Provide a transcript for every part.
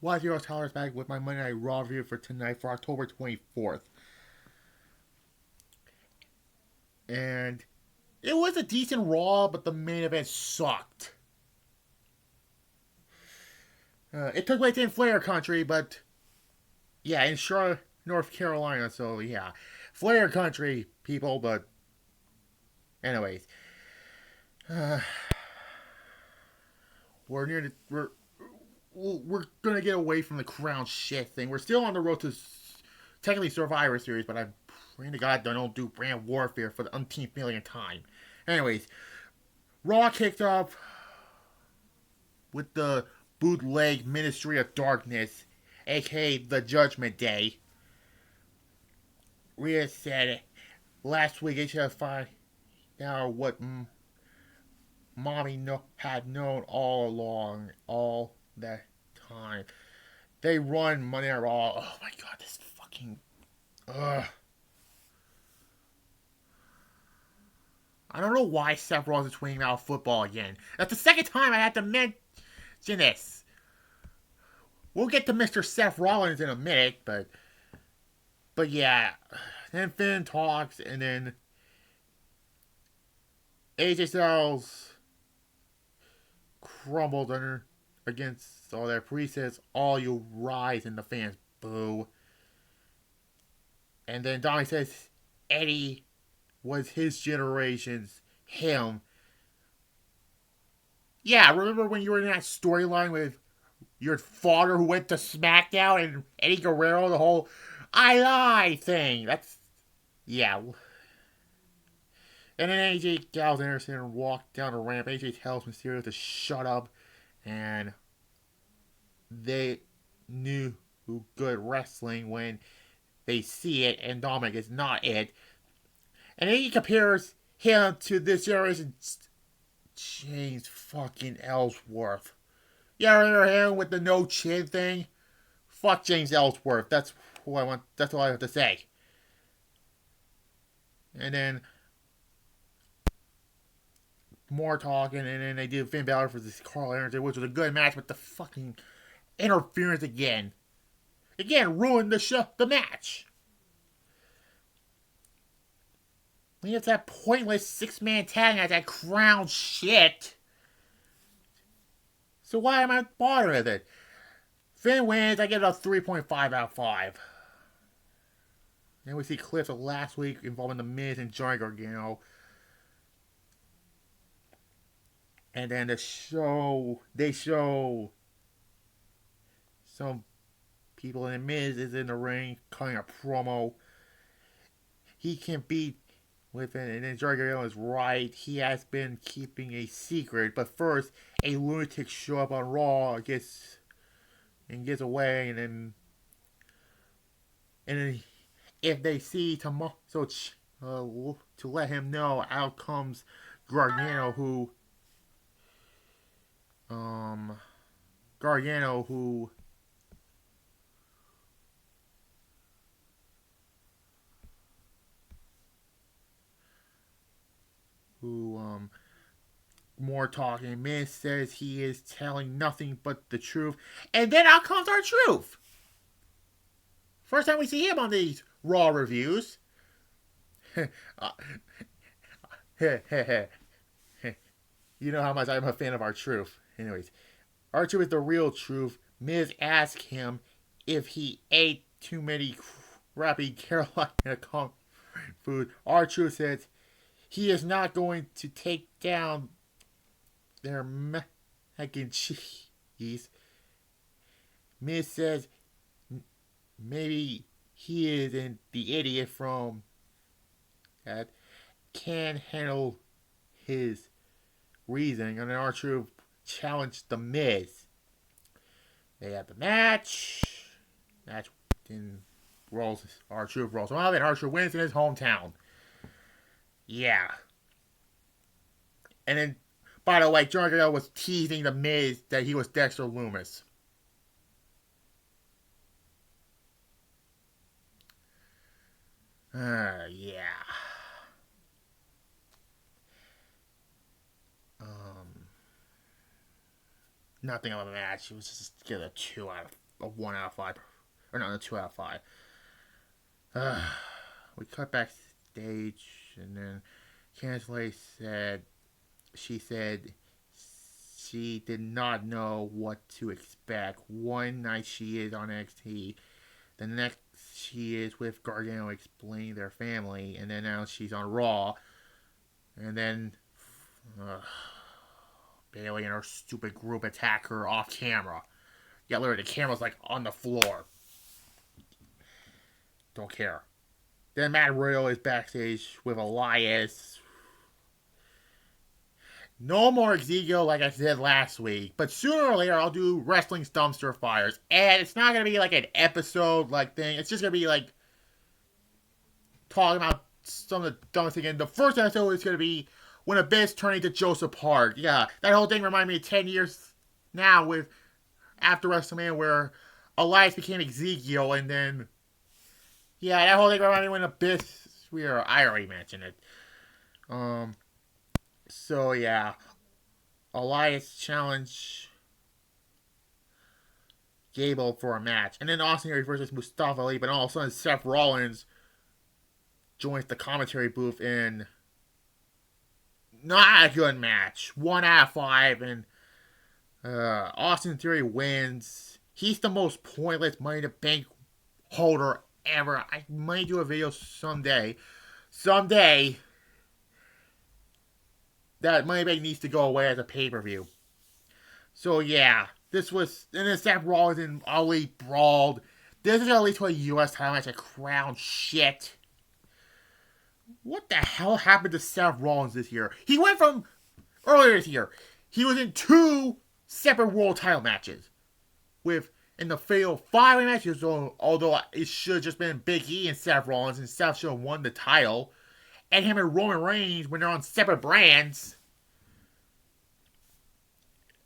YZero Tyler's back with my Monday Night Raw review for tonight for October 24th. And it was a decent Raw, but the main event sucked. It took place in Flair country, but yeah, in Charlotte, North Carolina, so yeah. Flair country, people, but anyways. Uh, we're near the, we're gonna get away from the crown shit thing. We're still on the road to technically Survivor Series, but I'm praying to God they don't do brand warfare for the umpteenth millionth time. Anyways, Raw kicked off with the bootleg Ministry of Darkness, aka the Judgment Day. Rhea said last week they should have found out what Mommy had known all along, all that time. They run Monday Night Raw. Oh my god, this fucking. Ugh. I don't know why Seth Rollins is tweeting about football again. That's the second time I had to mention this. We'll get to Mr. Seth Rollins in a minute, but yeah. Then Finn talks, and then AJ Styles crumbled under against all that. Priest says, "All you rise," and the fans boo. And then Donnie says, Eddie was his generation's him. Yeah, remember when you were in that storyline with your father who went to SmackDown and Eddie Guerrero, the whole I lie thing? That's, yeah. And then AJ Styles and Anderson walked down the ramp. AJ tells Mysterio to shut up, and they knew good wrestling when they see it, and Dominic is not it. And then he compares him to this generation's James fucking Ellsworth. Yeah, remember him with the no chin thing? Fuck James Ellsworth. That's what I want. That's all I have to say. And then more talking, and then they did Finn Balor versus Carl Anderson, which was a good match, but the fucking interference again ruined the match. It's that pointless 6-man tag match, that crown shit. So why am I bothering with it? Finn wins, I get a 3.5 out of 5. Then we see clips of last week involving The Miz and Johnny Gargano. And then they show some people, and The Miz is in the ring cutting a promo. He can beat with it, and then Johnny Gargano is right. He has been keeping a secret, but first a lunatic show up on Raw, gets away, and then if they see tomorrow, so to let him know, out comes Gargano, who more talking. Miz says he is telling nothing but the truth, and then out comes our truth. First time we see him on these Raw reviews. You know how much I'm a fan of our truth. Anyways, our truth is the real truth. Miz asked him if he ate too many crappy Carolina comfort food. Our truth says he is not going to take down their mac and cheese. Miz says maybe he isn't the idiot from that can handle his reasoning, and then R-Truth challenged The Miz. They have the match in rolls. R-Truth rolls. Well, then R-Truth wins in his hometown. Yeah. And then, by the way, Johnny Gargano was teasing The Miz that he was Dexter Lumis. Yeah. Nothing of a match. It was just get a 2 out a 1 out of 5. Or no, a 2 out of 5. We cut backstage, and then Candice LeRae said she did not know what to expect. One night she is on NXT, the next she is with Gargano explaining their family, and then now she's on Raw, and then Bayley and her stupid group attack her off camera. Yeah, literally, the camera's like on the floor. Don't care. Then Matt Riddle is backstage with Elias. No more Ezekiel like I said last week, but sooner or later I'll do Wrestling Dumpster Fires. And it's not going to be like an episode like thing. It's just going to be like talking about some of the dumbest things. And the first episode is going to be when Abyss turned into Joseph Hart. Yeah, that whole thing reminded me of 10 years now with after WrestleMania where Elias became Ezekiel and then yeah, that whole thing reminded me when Abyss I already mentioned it. So yeah, Elias challenged Gable for a match, and then Austin Aries versus Mustafa Ali. But all of a sudden, Seth Rollins joins the commentary booth in not a good match, 1 out of 5, and Austin Theory wins. He's the most pointless Money in the Bank holder ever. I might do a video someday. That Money Bank needs to go away as a pay-per-view. So yeah, this was, and then Seth Rollins and Ali brawled. This is going to lead to a U.S. title match, a crown shit. What the hell happened to Seth Rollins this year? He went from, earlier this year, he was in 2 separate world title matches. In the fatal 5-way matches, although it should have just been Big E and Seth Rollins, and Seth should have won the title. And him and Roman Reigns when they're on separate brands.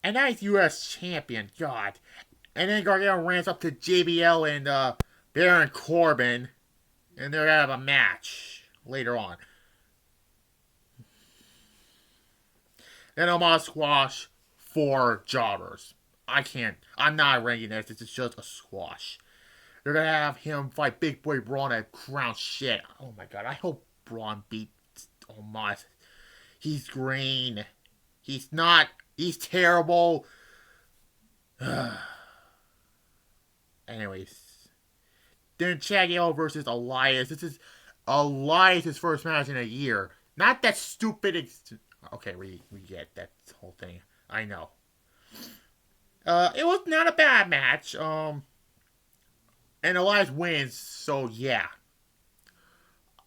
And now he's U.S. champion. God. And then Gargano runs up to JBL and Baron Corbin. And they're going to have a match later on. Then Omos squash 4 jobbers. I'm not ranking this. This is just a squash. They're going to have him fight Big Boy Braun at Crown shit. Oh my god. I hope Braun beats Omos. He's green. He's not. He's terrible. Anyways. Then Chad Gable versus Elias. This is Elias' first match in a year. Not that stupid. Okay, we get that whole thing. I know. It was not a bad match. And Elias wins, so yeah.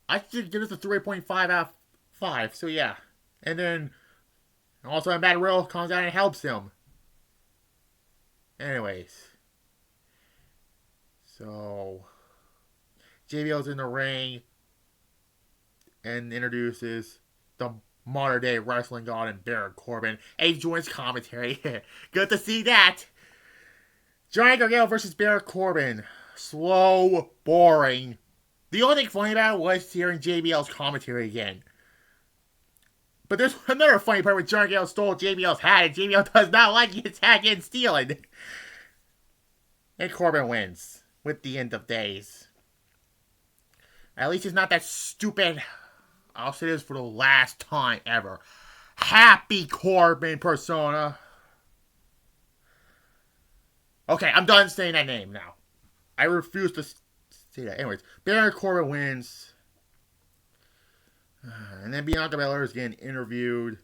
I should give this a 3.5 out of 5, so yeah. And then, also Matt Riddle comes out and helps him. Anyways. So, JBL's in the ring and introduces the modern day wrestling god and Baron Corbin. And he joins commentary. Good to see that. Johnny Gargano versus Baron Corbin. Slow, boring. The only thing funny about it was hearing JBL's commentary again. But there's another funny part where Johnny Gargano stole JBL's hat, and JBL does not like his hat getting stolen. And Corbin wins with the end of days. At least he's not that stupid. I'll say this for the last time ever. Happy Corbin persona. Okay, I'm done saying that name now. I refuse to say that. Anyways, Baron Corbin wins. And then Bianca Belair is getting interviewed.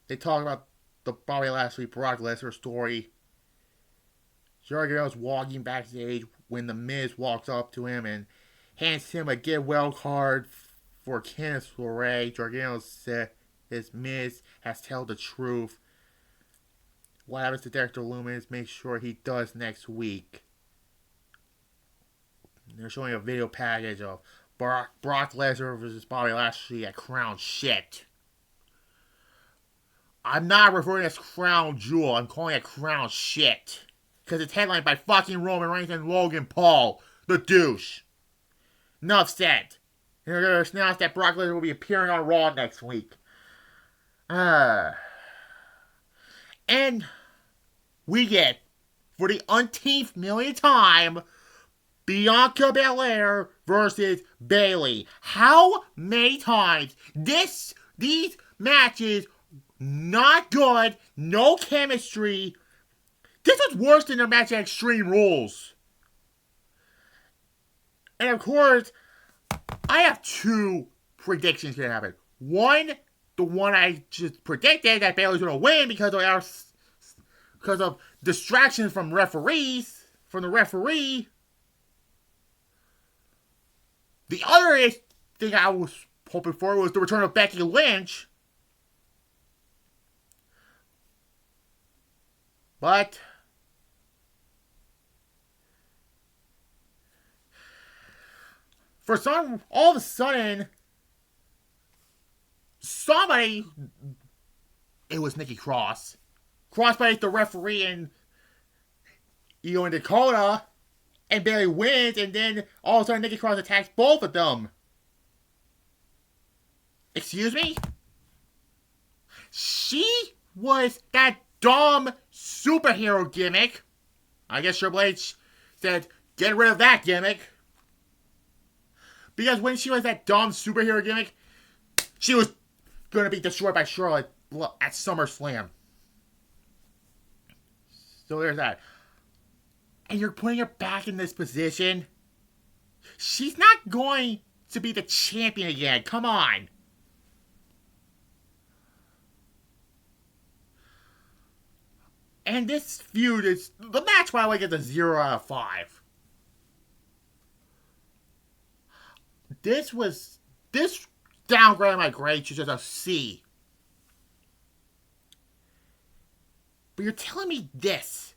They talk about the probably last week Brock Lesnar story. Gargano's walking backstage when The Miz walks up to him and hands him a get well card for Candice LeRae. Gargano said his Miz has told the truth. What happens to Dexter Lumis? Make sure he does next week. They're showing a video package of Brock Lesnar versus Bobby Lashley at Crown shit. I'm not referring to it as Crown Jewel. I'm calling it Crown shit. Because it's headlined by fucking Roman Reigns and Logan Paul, the douche. Enough said. They're going to announce that Brock Lesnar will be appearing on Raw next week. And we get for the umpteenth millionth time, Bianca Belair versus Bayley. How many times? These matches, not good, no chemistry. This was worse than their match at Extreme Rules. And of course, I have two predictions going to happen. One, the one I just predicted, that Bayley's going to win because of distractions from the referee. The other thing I was hoping for was the return of Becky Lynch. But all of a sudden, it was Nikki Cross. Cross fights the referee and in Dakota, and Bayley wins, and then all of a sudden Nikki Cross attacks both of them. Excuse me? She was that dumb superhero gimmick. I guess Triple H said, get rid of that gimmick. Because when she was that dumb superhero gimmick, she was going to be destroyed by Charlotte at SummerSlam. So there's that. And you're putting her back in this position? She's not going to be the champion again. Come on. And this feud is... The match, by the way, gets a 0 out of 5. This downgraded my grade to just a C. But you're telling me this.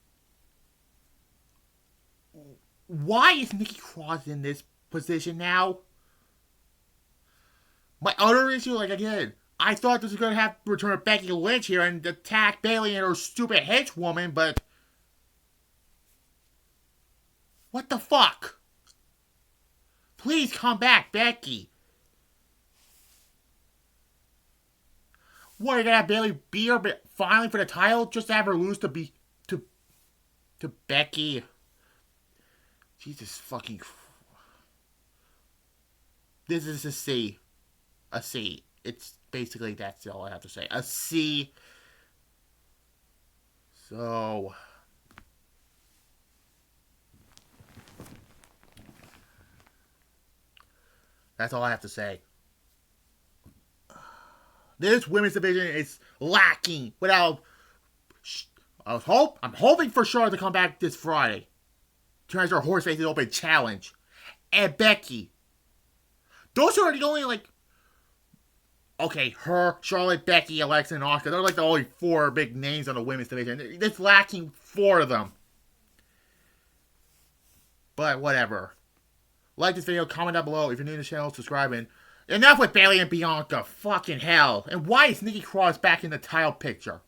Why is Nikki Cross in this position now? My other issue, like again, I thought this was going to have to return Becky Lynch here and attack Bayley and her stupid henchwoman, but... What the fuck? Please come back, Becky. What, are you gonna have Bayley beat her finally for the title just to have her lose to Becky? Jesus fucking... This is a C. A C. It's basically, that's all I have to say. A C. So... That's all I have to say. This women's division is lacking without... I'm hoping for Charlotte to come back this Friday. To answer her Horse Faces Open challenge. And Becky. Those are the only, like... Okay, her, Charlotte, Becky, Alexa, and Asuka. They're like the only 4 big names on the women's division. It's lacking 4 of them. But whatever. Like this video, comment down below. If you're new to the channel, subscribe. And enough with Bayley and Bianca. Fucking hell. And why is Nikki Cross back in the title picture?